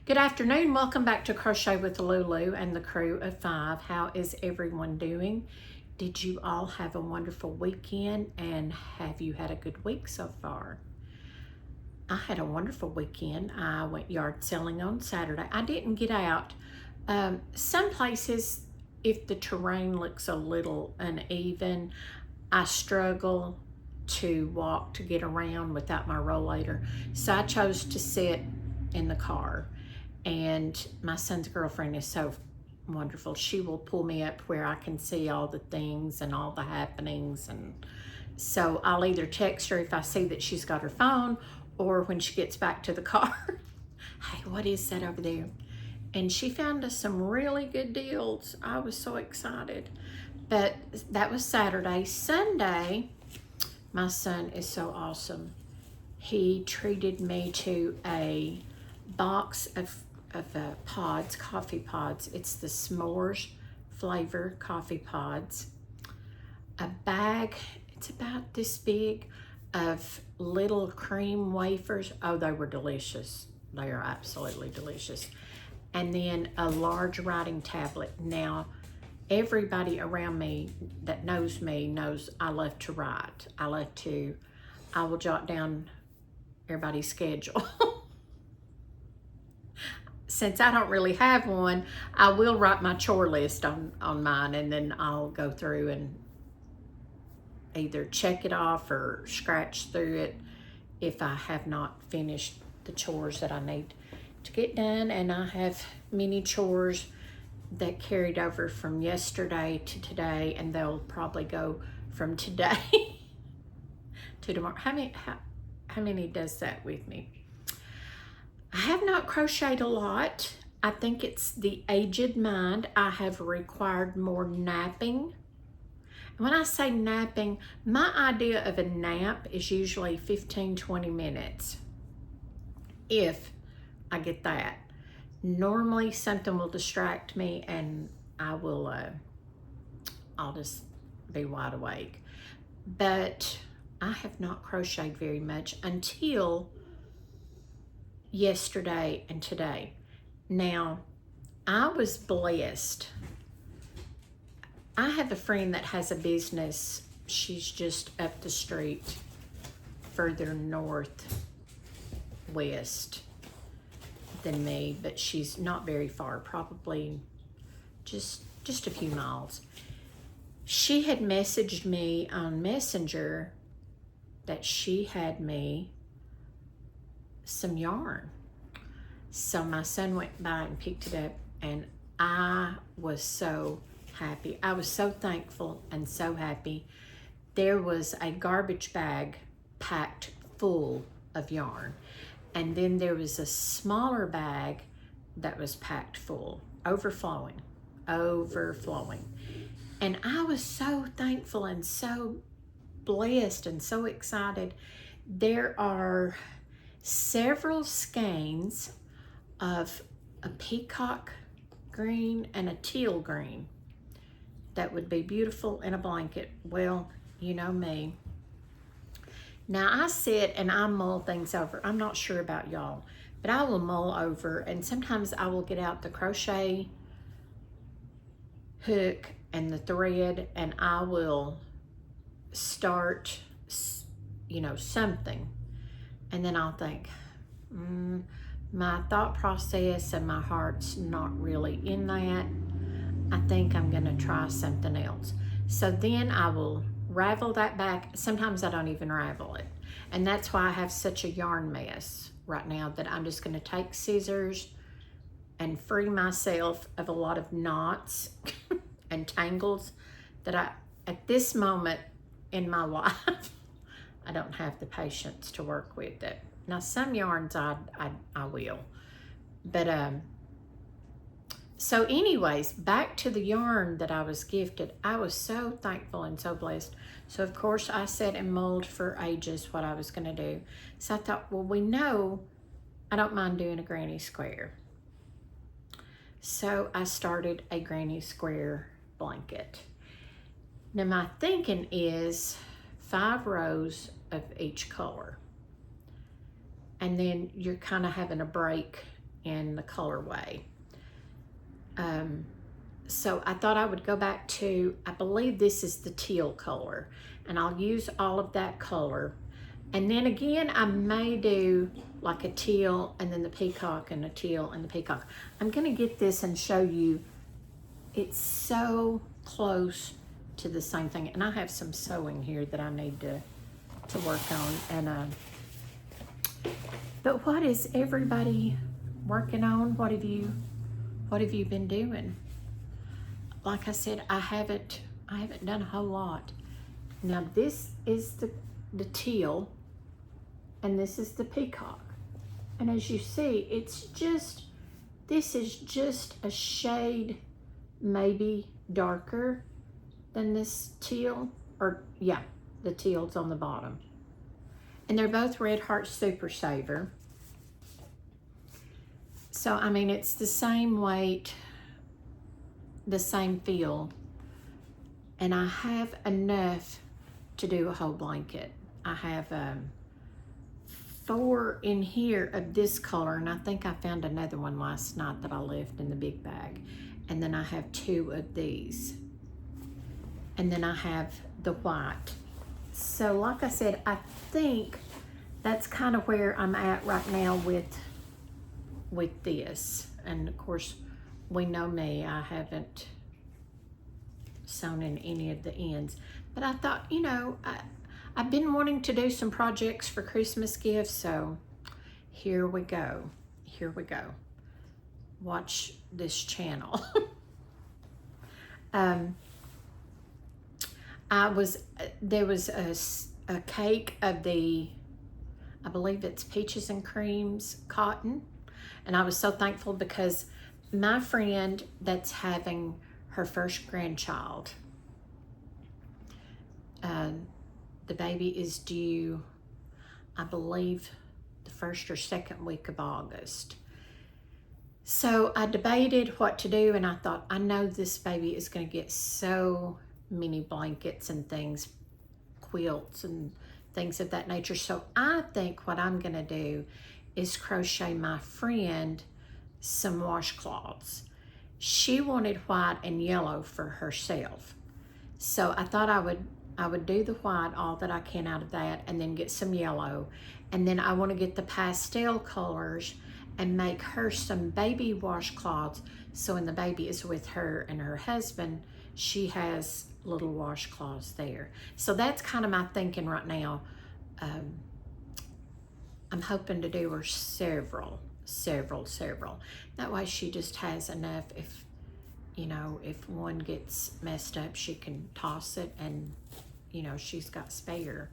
Good afternoon. Welcome back to Crochet with Lulu and the crew of 5. How is everyone doing? Did you all have a wonderful weekend, and have you had a good week so far? I had a wonderful weekend. I went yard selling on Saturday. I didn't get out. Some places, if the terrain looks a little uneven, I struggle to walk to get around without my rollator. So I chose to sit in the car. And my son's girlfriend is so wonderful. She will pull me up where I can see all the things and all the happenings. And so I'll either text her if I see that she's got her phone, or when she gets back to the car, hey, what is that over there? And she found us some really good deals. I was so excited. But that was Saturday. Sunday, my son is so awesome. He treated me to a box of pods, coffee pods. It's the s'mores flavor coffee pods. A bag, it's about this big, of little cream wafers. Oh, they were delicious. They are absolutely delicious. And then a large writing tablet. Now, everybody around me that knows me knows I love to write. I will jot down everybody's schedule. Since I don't really have one, I will write my chore list on mine, and then I'll go through and either check it off or scratch through it if I have not finished the chores that I need to get done. And I have many chores that carried over from yesterday to today, and they'll probably go from today to tomorrow. How many does that with me? I have not crocheted a lot. I think it's the aged mind. I have required more napping. And when I say napping, my idea of a nap is usually 15-20 minutes, if I get that. Normally something will distract me and I'll just be wide awake. But I have not crocheted very much until yesterday and today. Now, I was blessed. I have a friend that has a business. She's just up the street, further northwest than me, but she's not very far, probably just a few miles. She had messaged me on Messenger that she had me some yarn. So my son went by and picked it up, and I was so happy. I was so thankful and so happy. There was a garbage bag packed full of yarn, and then there was a smaller bag that was packed full, overflowing. And I was so thankful and so blessed and so excited. There are several skeins of a peacock green and a teal green that would be beautiful in a blanket. Well, you know me. Now I sit and I mull things over. I'm not sure about y'all, but I will mull over, and sometimes I will get out the crochet hook and the thread, and I will start, something. And then I'll think, my thought process and my heart's not really in that. I think I'm gonna try something else. So then I will ravel that back. Sometimes I don't even ravel it. And that's why I have such a yarn mess right now, that I'm just gonna take scissors and free myself of a lot of knots and tangles that at this moment in my life, I don't have the patience to work with it. Now, some yarns I will. But, so anyways, back to the yarn that I was gifted. I was so thankful and so blessed. So, of course, I sat and mulled for ages what I was going to do. So I thought, well, we know I don't mind doing a granny square. So I started a granny square blanket. Now, my thinking is 5 rows of each color, and then you're kind of having a break in the colorway. So I thought I would go back to, I believe this is the teal color, and I'll use all of that color. And then again, I may do like a teal and then the peacock and a teal and the peacock. I'm gonna get this and show you, it's so close to the same thing. And I have some sewing here that I need to work on. And but what is everybody working on? What have you been doing? Like I said, I haven't done a whole lot. Now this is the teal, and this is the peacock. And as you see, this is just a shade maybe darker than this teal, or yeah, the teal's on the bottom. And they're both Red Heart Super Saver. So, I mean, it's the same weight, the same feel, and I have enough to do a whole blanket. I have 4 in here of this color, and I think I found another one last night that I left in the big bag. And then I have 2 of these. And then I have the white. So like I said, I think that's kind of where I'm at right now with this. And of course, we know me, I haven't sewn in any of the ends. But I thought, you know, I've been wanting to do some projects for Christmas gifts, so here we go. Here we go. Watch this channel. There was a cake of the, I believe it's Peaches and Creams cotton, and I was so thankful because my friend that's having her first grandchild, the baby is due, I believe, the 1st or 2nd week of August. So I debated what to do, and I thought, I know this baby is going to get so many blankets and things, quilts and things of that nature. So I think what I'm going to do is crochet my friend some washcloths. She wanted white and yellow for herself. So I thought I would do the white, all that I can out of that, and then get some yellow. And then I want to get the pastel colors and make her some baby washcloths. So when the baby is with her and her husband, she has little washcloths there. So that's kind of my thinking right now. I'm hoping to do her several. That way she just has enough. If, you know, if one gets messed up, she can toss it and, you know, she's got spare.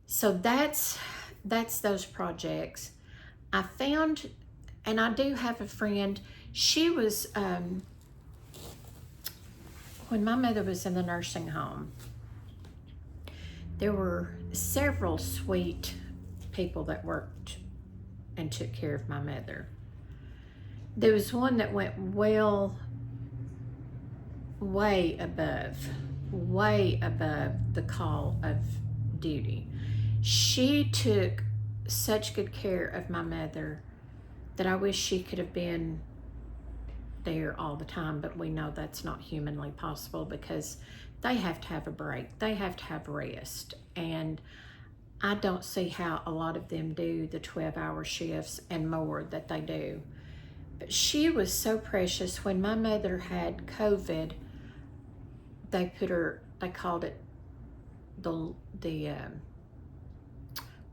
So that's those projects. I found, and I do have a friend, she was, when my mother was in the nursing home, there were several sweet people that worked and took care of my mother. There was one that went way above the call of duty. She took such good care of my mother that I wish she could have been there all the time, but we know that's not humanly possible because they have to have a break. They have to have rest. And I don't see how a lot of them do the 12-hour shifts and more that they do. But she was so precious. When my mother had COVID, they called it I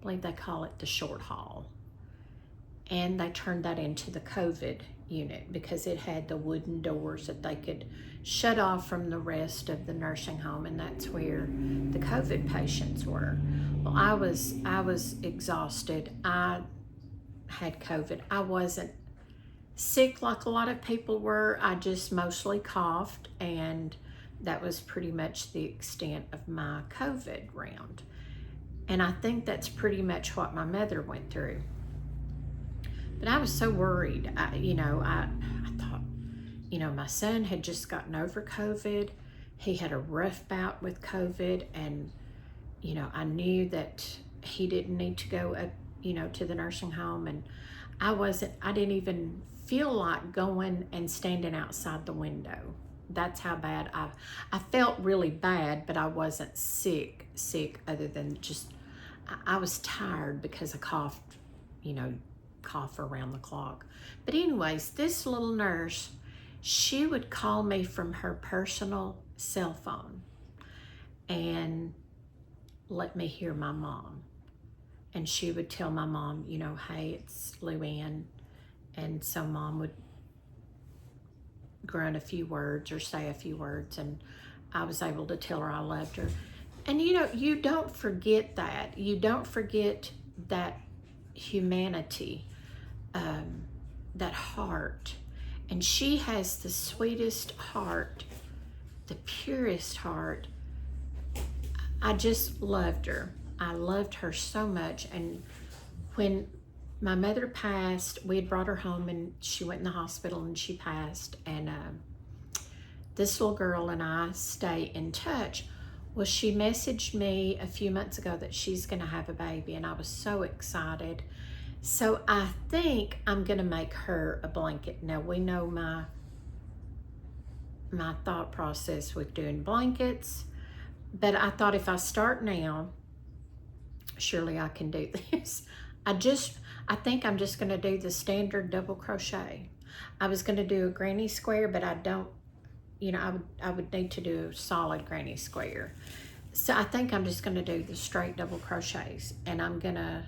believe they call it the short haul. And they turned that into the COVID unit because it had the wooden doors that they could shut off from the rest of the nursing home, and that's where the COVID patients were. Well, I was exhausted. I had COVID. I wasn't sick like a lot of people were. I just mostly coughed, and that was pretty much the extent of my COVID round. And I think that's pretty much what my mother went through. But I was so worried. I thought, you know, my son had just gotten over COVID. He had a rough bout with COVID, and, you know, I knew that he didn't need to go up, you know, to the nursing home. And I didn't even feel like going and standing outside the window. That's how bad I felt really bad, but I wasn't sick, other than just, I was tired because I coughed, you know, cough around the clock. But anyways, this little nurse, she would call me from her personal cell phone and let me hear my mom. And she would tell my mom, you know, hey, it's Luann. And so mom would grunt a few words or say a few words, and I was able to tell her I loved her. And you know, you don't forget that. You don't forget that humanity, that heart. And she has the sweetest heart, the purest heart. I just loved her. I loved her so much. And when my mother passed, we had brought her home and she went in the hospital and she passed. And this little girl and I stay in touch. Well, she messaged me a few months ago that she's going to have a baby, and I was so excited. So I think I'm going to make her a blanket. Now, we know my thought process with doing blankets, but I thought if I start now, surely I can do this. I think I'm just going to do the standard double crochet. I was going to do a granny square, but I don't, you know, I would need to do a solid granny square. So I think I'm just going to do the straight double crochets, and I'm going to,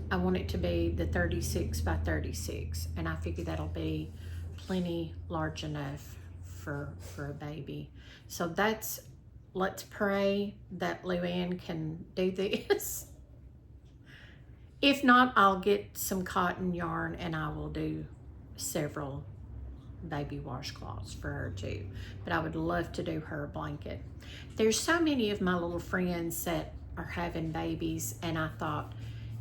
I want it to be the 36 by 36, and I figure that'll be plenty large enough for a baby. So let's pray that Luann can do this. If not, I'll get some cotton yarn and I will do several baby washcloths for her too. But I would love to do her a blanket. There's so many of my little friends that are having babies, and I thought,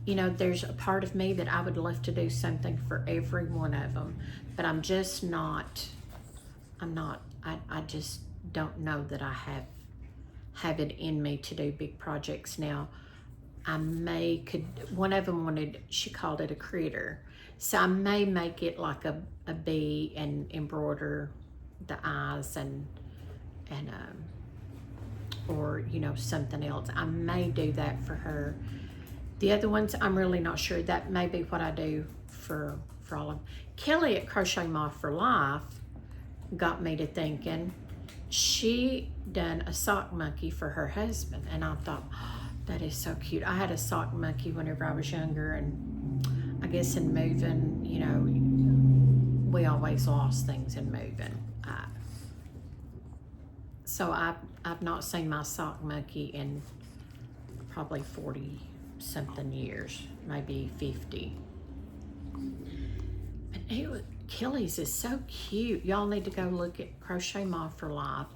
you know, there's a part of me that I would love to do something for every one of them, but I'm just not, I just don't know that I have it in me to do big projects. Now, one of them wanted, she called it a critter. So I may make it like a bee and embroider the eyes and or, you know, something else. I may do that for her. The other ones, I'm really not sure. That may be what I do for all of them. Kelly at Crochet Moth for Life got me to thinking, she done a sock monkey for her husband, and I thought, oh, that is so cute. I had a sock monkey whenever I was younger, and I guess in moving, you know, we always lost things in moving. So I've not seen my sock monkey in probably 40 something years, maybe 50. But Kelly's is so cute. Y'all need to go look at Crochet Moth for Life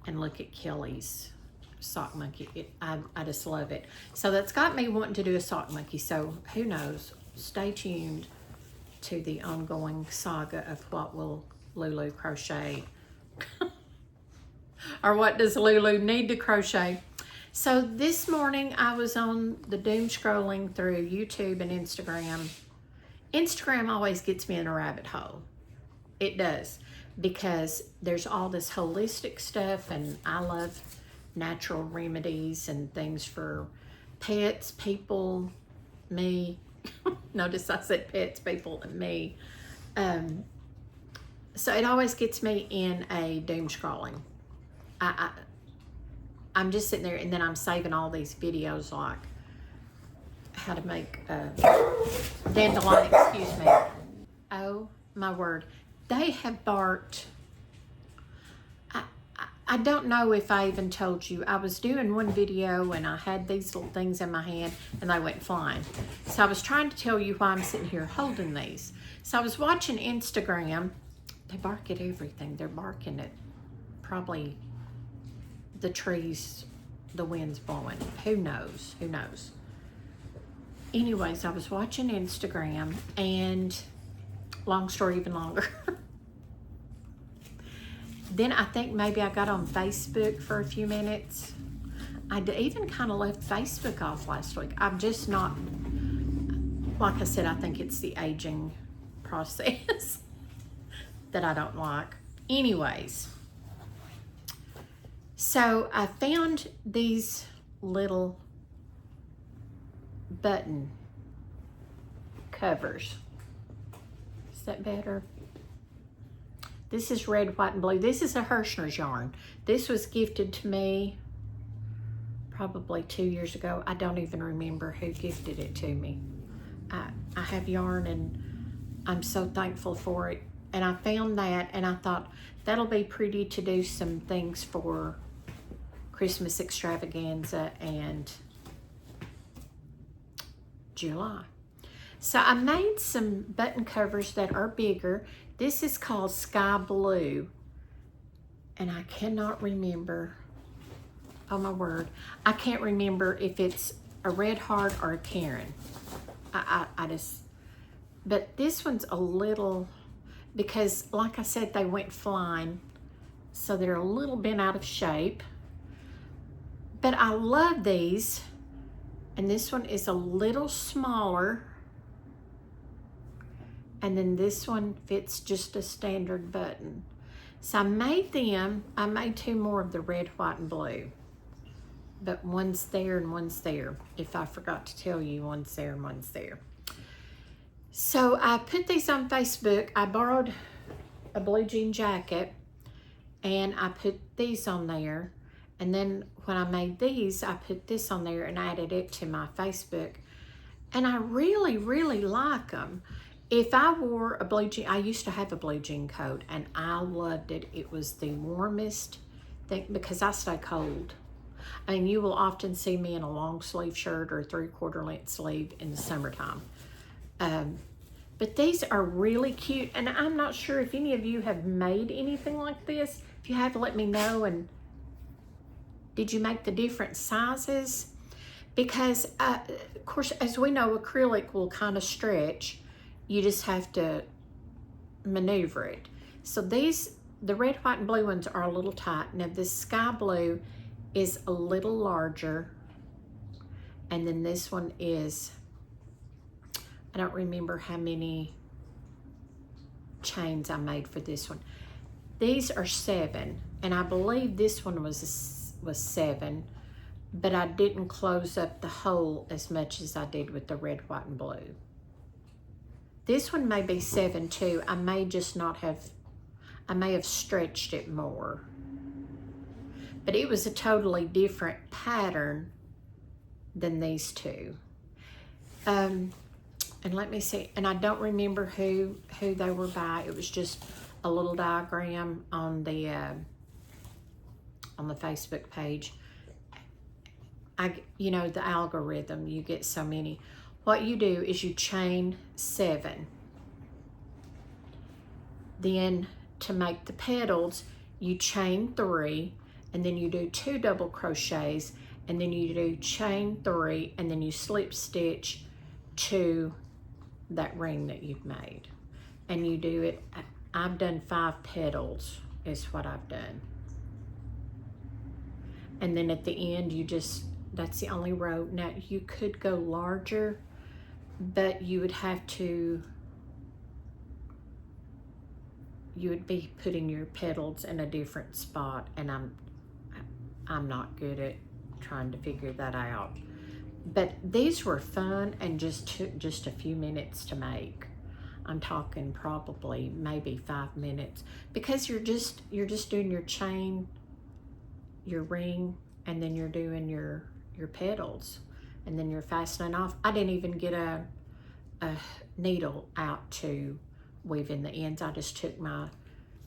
and look at Kelly's sock monkey. I just love it. So that's got me wanting to do a sock monkey. So who knows? Stay tuned to the ongoing saga of what will Lulu crochet or what does Lulu need to crochet. So this morning I was on the doom scrolling through YouTube and Instagram. Instagram always gets me in a rabbit hole. It does, because there's all this holistic stuff, and I love natural remedies and things for pets, people, me. Notice I said pets, people, and me. So it always gets me in a doom scrolling. I'm just sitting there, and then I'm saving all these videos like how to make dandelion, excuse me. Oh my word. They have barked. I don't know if I even told you. I was doing one video and I had these little things in my hand and they went flying. So I was trying to tell you why I'm sitting here holding these. So I was watching Instagram. They bark at everything. They're barking at probably the trees, the wind's blowing. Who knows? Who knows? Anyways, I was watching Instagram, and long story even longer. Then I think maybe I got on Facebook for a few minutes. I even kind of left Facebook off last week. I'm just not, like I said, I think it's the aging process that I don't like. Anyways, so I found these little button covers. Is that better? This is red, white, and blue. This is a Hirschner's yarn. This was gifted to me probably 2 years ago. I don't even remember who gifted it to me. I have yarn and I'm so thankful for it. And I found that and I thought that'll be pretty to do some things for Christmas extravaganza and July. So I made some button covers that are bigger. This is called Sky Blue. And I cannot remember, oh my word, I can't remember if it's a Red Heart or a Karen. I just, but this one's a little, because like I said, they went flying, so they're a little bent out of shape. But I love these, and this one is a little smaller, and then this one fits just a standard button. So I made them, I made 2 more of the red, white, and blue. But one's there and one's there. If I forgot to tell you, one's there and one's there. So I put these on Facebook. I borrowed a blue jean jacket and I put these on there. And then when I made these, I put this on there and added it to my Facebook. And I really, really like them. If I wore a blue jean, I used to have a blue jean coat and I loved it. It was the warmest thing because I stay cold. I mean, you will often see me in a long sleeve shirt or a 3/4 length sleeve in the summertime. But these are really cute. And I'm not sure if any of you have made anything like this. If you have, let me know. And did you make the different sizes? Because, of course, as we know, acrylic will kind of stretch. You just have to maneuver it. So these, the red, white, and blue ones are a little tight. Now, this sky blue is a little larger. And then this one is, I don't remember how many chains I made for this one. These are 7, and I believe this one was 7, but I didn't close up the hole as much as I did with the red, white, and blue. This one may be 7 too. I may just not have, I may have stretched it more. But it was a totally different pattern than these two. And let me see, and I don't remember who they were by. It was just a little diagram on the Facebook page. You know, the algorithm, you get so many. What you do is you chain 7. Then to make the petals, you chain 3, and then you do 2 double crochets, and then you do chain 3, and then you slip stitch to that ring that you've made. And you do it, I've done 5 petals is what I've done. And then at the end, you just, that's the only row. Now you could go larger, but you would have to, you would be putting your petals in a different spot, and I'm not good at trying to figure that out. But these were fun and just took just a few minutes to make. I'm talking probably maybe 5 minutes, because you're just doing your chain, your ring, and then you're doing your petals, and then you're fastening off. I didn't even get a needle out to weave in the ends. I just took my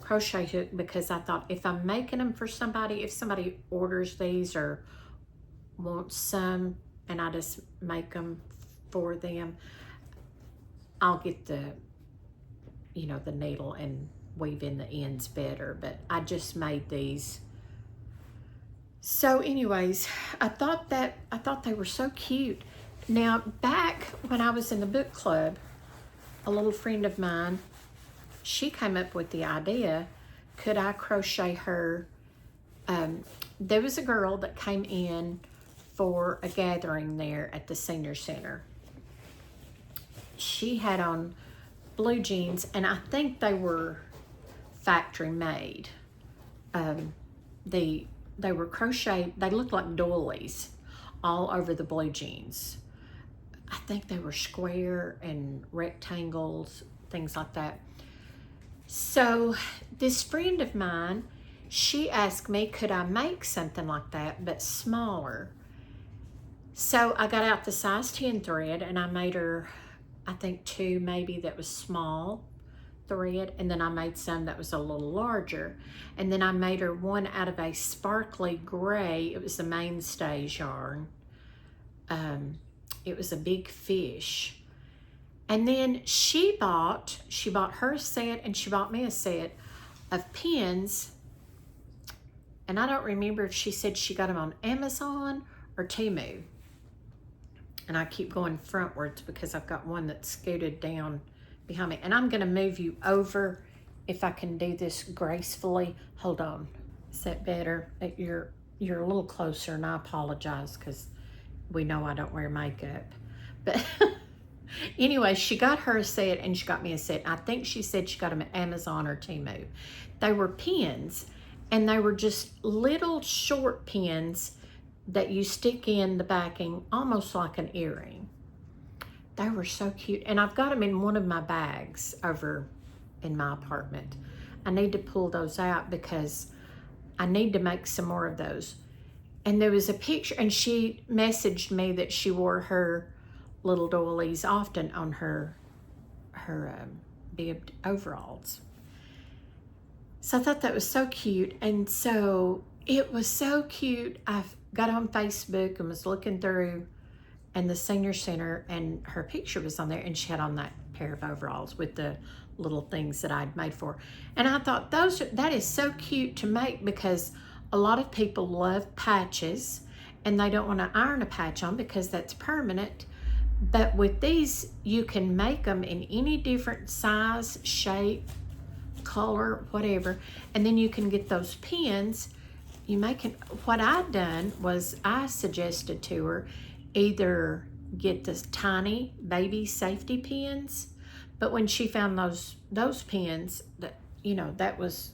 crochet hook, because I thought if I'm making them for somebody, if somebody orders these or wants some and I just make them for them, I'll get the, you know, the needle and weave in the ends better. But I just made these. So anyways, I thought they were so cute. Now, back when I was in the book club, a little friend of mine, she came up with the idea, could I crochet her? There was a girl that came in for a gathering there at the senior center. she had on blue jeans, and I think they were factory made. They were crocheted. They looked like doilies all over the blue jeans. I think they were square and rectangles, things like that. So this friend of mine, she asked me, could I make something like that, but smaller? So I got out the size 10 thread, and I made her, I think 2 maybe that was small thread, and then I made some that was a little larger, and then I made her one out of a sparkly gray. It was the mainstays yarn. It was a big fish. And then she bought her set, and she bought me a set of pins, and I don't remember if she said she got them on Amazon or Temu. And I keep going frontwards because I've got one that's scooted down behind me. And I'm gonna move you over if I can do this gracefully. Hold on, is that better? You're a little closer, and I apologize because we know I don't wear makeup. But anyway, she got her a set, and she got me a set. I think she said she got them at Amazon or Temu. They were pins, and they were just little short pins that you stick in the backing, almost like an earring. They were so cute, and I've got them in one of my bags over in my apartment. I need to pull those out because I need to make some more of those. And there was a picture, and she messaged me that she wore her little doilies often on her bibbed overalls. So I thought that was so cute, and so it was so cute. I got on Facebook and was looking through, and the senior center, and her picture was on there, and she had on that pair of overalls with the little things that I'd made for her. And I thought that is so cute to make, because a lot of people love patches and they don't want to iron a patch on because that's permanent. But with these, you can make them in any different size, shape, color, whatever, and then you can get those pins. You make it. What I'd done was I suggested to her either get the tiny baby safety pins, but when she found those pins, that that was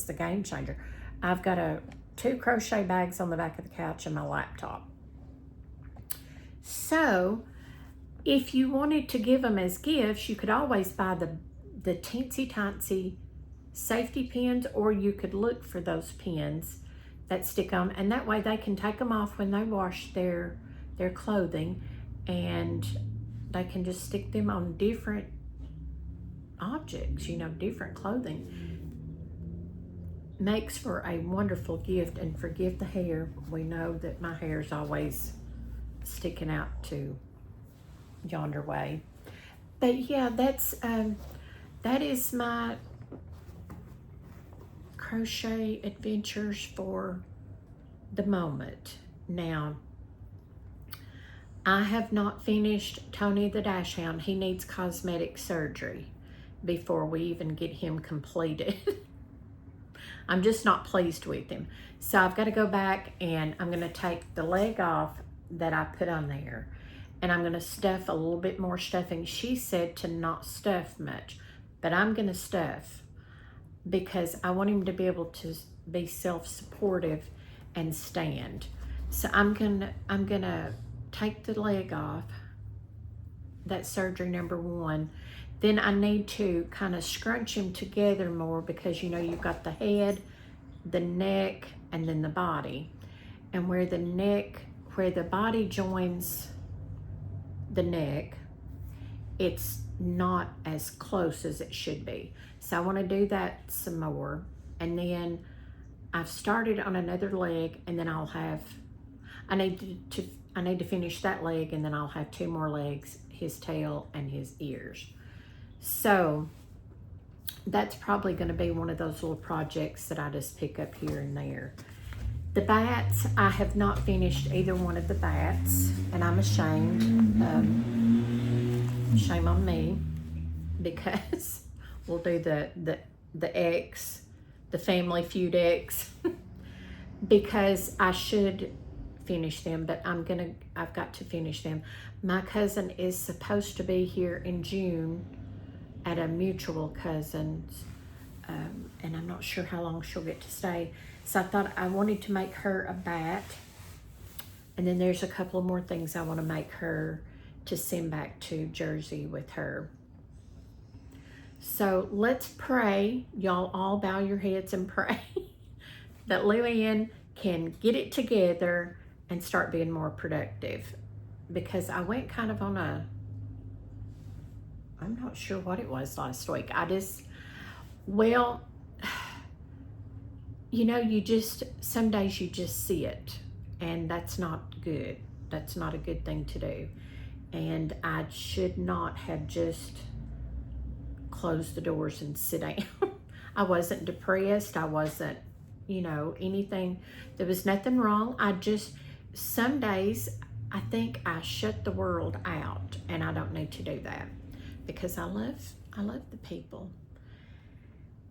the game changer. I've got 2 crochet bags on the back of the couch and my laptop. So if you wanted to give them as gifts, you could always buy the teensy-tiny safety pins, or you could look for those pins that stick on, and that way they can take them off when they wash their clothing, and they can just stick them on different objects, different clothing. Makes for a wonderful gift. And forgive the hair, we know that my hair's always sticking out to yonder way. But yeah, that is my crochet adventures for the moment. Now, I have not finished Tony the Dachshund. He needs cosmetic surgery before we even get him completed. I'm just not pleased with him. So I've got to go back, and I'm going to take the leg off that I put on there, and I'm going to stuff a little bit more stuffing. She said to not stuff much, but I'm going to stuff because I want him to be able to be self-supportive and stand. So I'm gonna take the leg off. That's surgery number 1. Then I need to kind of scrunch him together more, because you've got the head, the neck, and then the body. And where the body joins the neck, it's not as close as it should be. So I want to do that some more. And then I've started on another leg, and then I need to finish that leg, and then I'll have 2 more legs, his tail and his ears. So that's probably going to be one of those little projects that I just pick up here and there. The bats, I have not finished either one of the bats, and I'm ashamed. Shame on me, because we'll do the X, the Family Feud X, because I should finish them, but I've got to finish them. My cousin is supposed to be here in June at a mutual cousin's, and I'm not sure how long she'll get to stay. So I thought I wanted to make her a bat, and then there's a couple of more things I want to make her to send back to Jersey with her. So let's pray. Y'all all bow your heads and pray that Luann can get it together and start being more productive. Because I went kind of on I'm not sure what it was last week. Well, you know, some days you just see it, and that's not good. That's not a good thing to do. And I should not have just closed the doors and sit down. I wasn't depressed. I wasn't, anything. There was nothing wrong. Some days I think I shut the world out, and I don't need to do that because I love the people.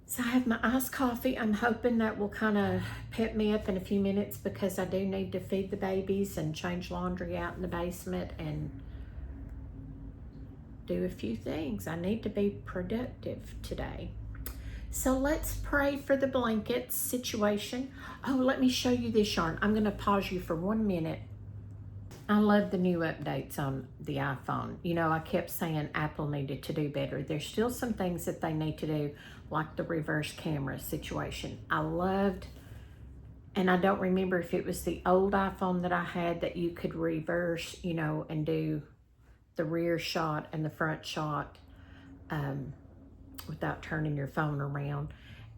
So I have my iced coffee. I'm hoping that will kind of pep me up in a few minutes because I do need to feed the babies and change laundry out in the basement and do a few things. I need to be productive today. So let's pray for the blankets situation. Oh, let me show you this yarn. I'm going to pause you for 1 minute. I love the new updates on the iPhone. I kept saying Apple needed to do better. There's still some things that they need to do, like the reverse camera situation. I loved, and I don't remember if it was the old iPhone that I had that you could reverse, and do the rear shot and the front shot without turning your phone around.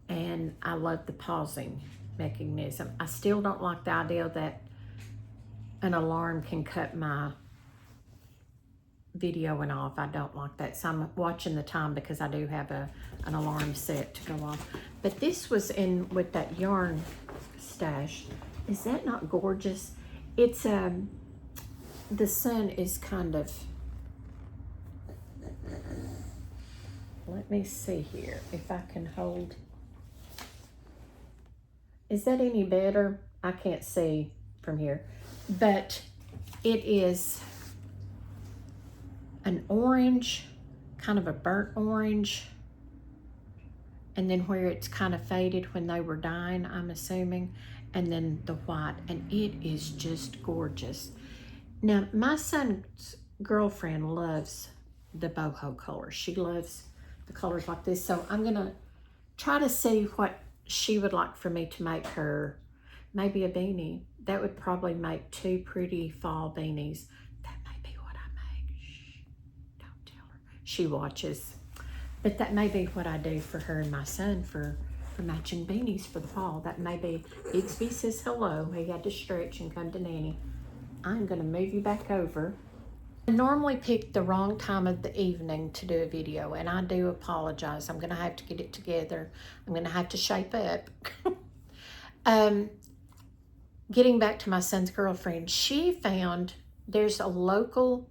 And I love the pausing mechanism. I still don't like the idea that an alarm can cut my videoing off. I don't like that. So I'm watching the time because I do have an alarm set to go off. But this was in with that yarn stash. Is that not gorgeous? It's the sun is kind of, let me see here if I can hold. Is that any better? I can't see from here. But it is an orange, kind of a burnt orange, and then where it's kind of faded when they were dyeing, I'm assuming, and then the white, and it is just gorgeous. Now, my son's girlfriend loves the boho color. She loves the colors like this, so I'm gonna try to see what she would like for me to make her. Maybe a beanie. That would probably make 2 pretty fall beanies. That may be what I make. Shh, don't tell her. She watches. But that may be what I do for her and my son for matching beanies for the fall. That may be. Bixby says hello. He had to stretch and come to Nanny. I'm going to move you back over. I normally pick the wrong time of the evening to do a video, and I do apologize. I'm going to have to get it together. I'm going to have to shape up. Getting back to my son's girlfriend, she found there's a local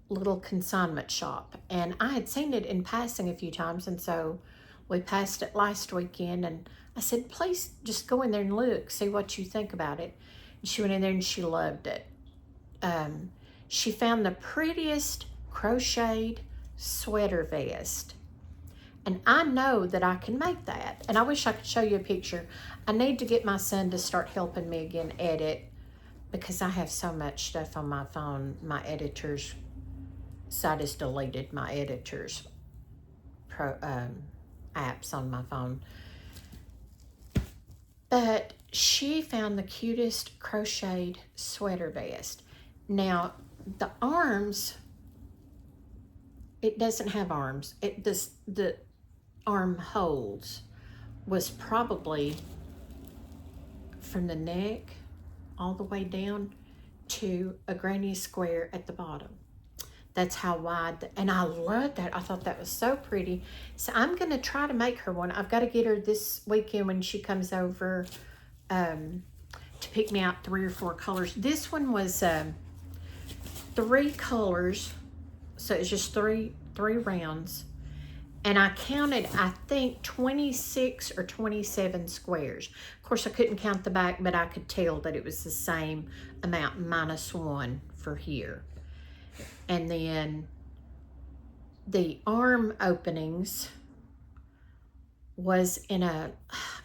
little consignment shop, and I had seen it in passing a few times, and so we passed it last weekend, and I said, please just go in there and look, see what you think about it. And she went in there and she loved it. She found the prettiest crocheted sweater vest. And I know that I can make that. And I wish I could show you a picture. I need to get my son to start helping me again edit because I have so much stuff on my phone. My editors, so I just deleted my editors apps on my phone. But she found the cutest crocheted sweater vest. Now, the arms, it doesn't have arms. The arm holes was probably from the neck all the way down to a granny square at the bottom. That's how wide, and I love that. I thought that was so pretty. So I'm gonna try to make her one. I've got to get her this weekend when she comes over to pick me out 3 or 4 colors. This one was 3 colors, so it's just three rounds. And I counted, I think, 26 or 27 squares. Of course, I couldn't count the back, but I could tell that it was the same amount minus 1 for here. And then the arm openings was in I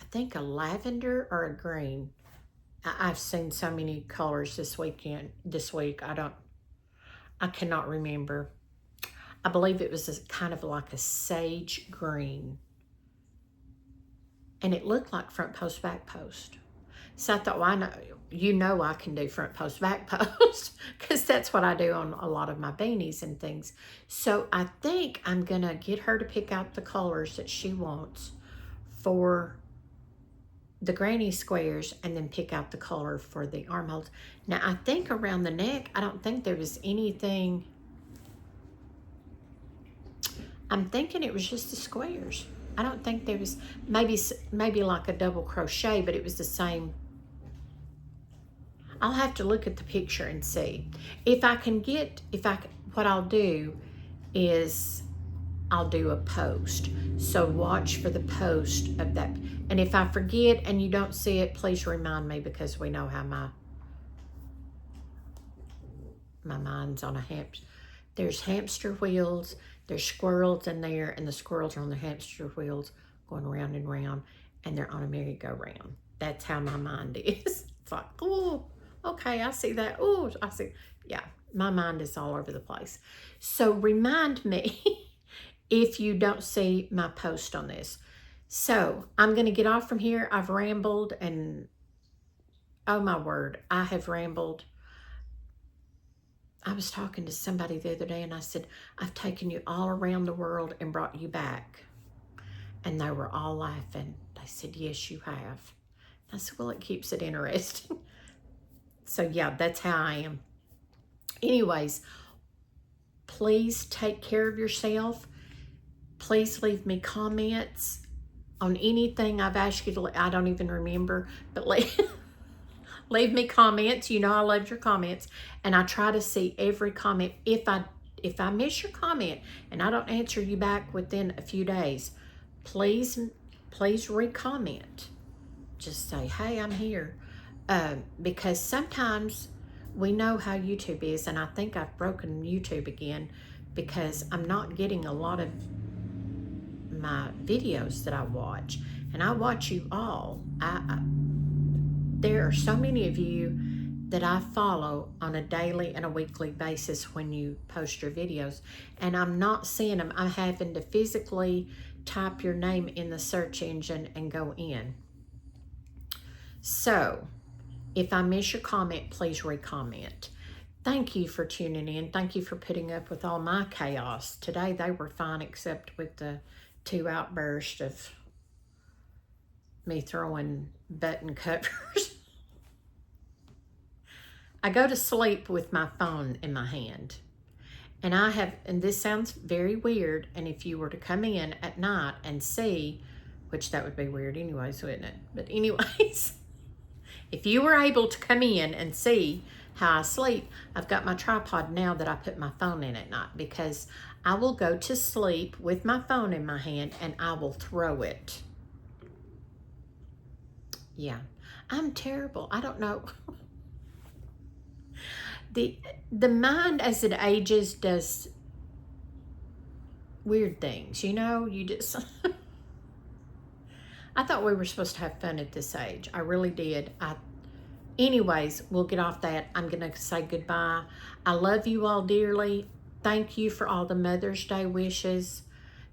think a lavender or a green. I've seen so many colors this week. I cannot remember. I believe it was kind of like a sage green. And it looked like front post, back post. So I thought, well, I can do front post, back post, because that's what I do on a lot of my beanies and things. So I think I'm going to get her to pick out the colors that she wants for the granny squares and then pick out the color for the armholes. Now, I think around the neck, I don't think there was anything. I'm thinking it was just the squares. I don't think there was, maybe like a double crochet, but it was the same. I'll have to look at the picture and see. What I'll do is I'll do a post. So watch for the post of that. And if I forget and you don't see it, please remind me, because we know how my mind's on a hamster. There's hamster wheels, there's squirrels in there, and the squirrels are on the hamster wheels going round and round, and they're on a merry-go-round. That's how my mind is. It's like, oh, okay, I see that. Oh, I see. Yeah, my mind is all over the place. So remind me if you don't see my post on this. So I'm going to get off from here. I've rambled, and oh my word, I have rambled. I was talking to somebody the other day and I said, I've taken you all around the world and brought you back. And they were all laughing. They said, yes, you have. I said, well, it keeps it interesting. So yeah, that's how I am. Anyways, please take care of yourself. Please leave me comments on anything I've asked you to. I don't even remember, but leave me comments. You know I love your comments, and I try to see every comment. If I miss your comment and I don't answer you back within a few days, please re-comment. Just say, hey, I'm here. Because sometimes we know how YouTube is, and I think I've broken YouTube again because I'm not getting a lot of my videos that I watch, and I watch you all. There are so many of you that I follow on a daily and a weekly basis when you post your videos, and I'm not seeing them. I'm having to physically type your name in the search engine and go in. So if I miss your comment, please re-comment. Thank you for tuning in. Thank you for putting up with all my chaos. Today they were fine, except with the 2 outbursts of me throwing button covers. I go to sleep with my phone in my hand. And this sounds very weird, and if you were to come in at night and see, which that would be weird anyways, wouldn't it? But anyways, if you were able to come in and see how I sleep, I've got my tripod now that I put my phone in at night, because I will go to sleep with my phone in my hand and I will throw it. Yeah, I'm terrible. I don't know. The mind as it ages does weird things, you know. You just I thought we were supposed to have fun at this age. I really did. Anyways, we'll get off that. I'm gonna say goodbye. I love you all dearly. Thank you for all the Mother's Day wishes.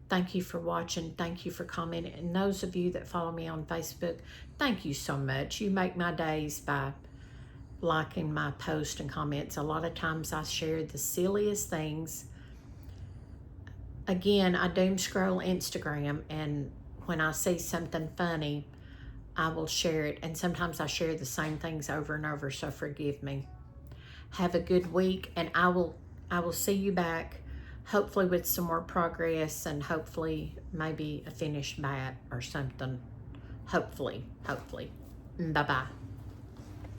Thank you for watching. Thank you for commenting. And those of you that follow me on Facebook, thank you so much. You make my days by liking my posts and comments. A lot of times I share the silliest things. Again, I doom scroll Instagram, and when I see something funny, I will share it. And sometimes I share the same things over and over, so forgive me. Have a good week, and I will see you back, hopefully with some more progress, and hopefully maybe a finished bat or something. Hopefully. Bye-bye.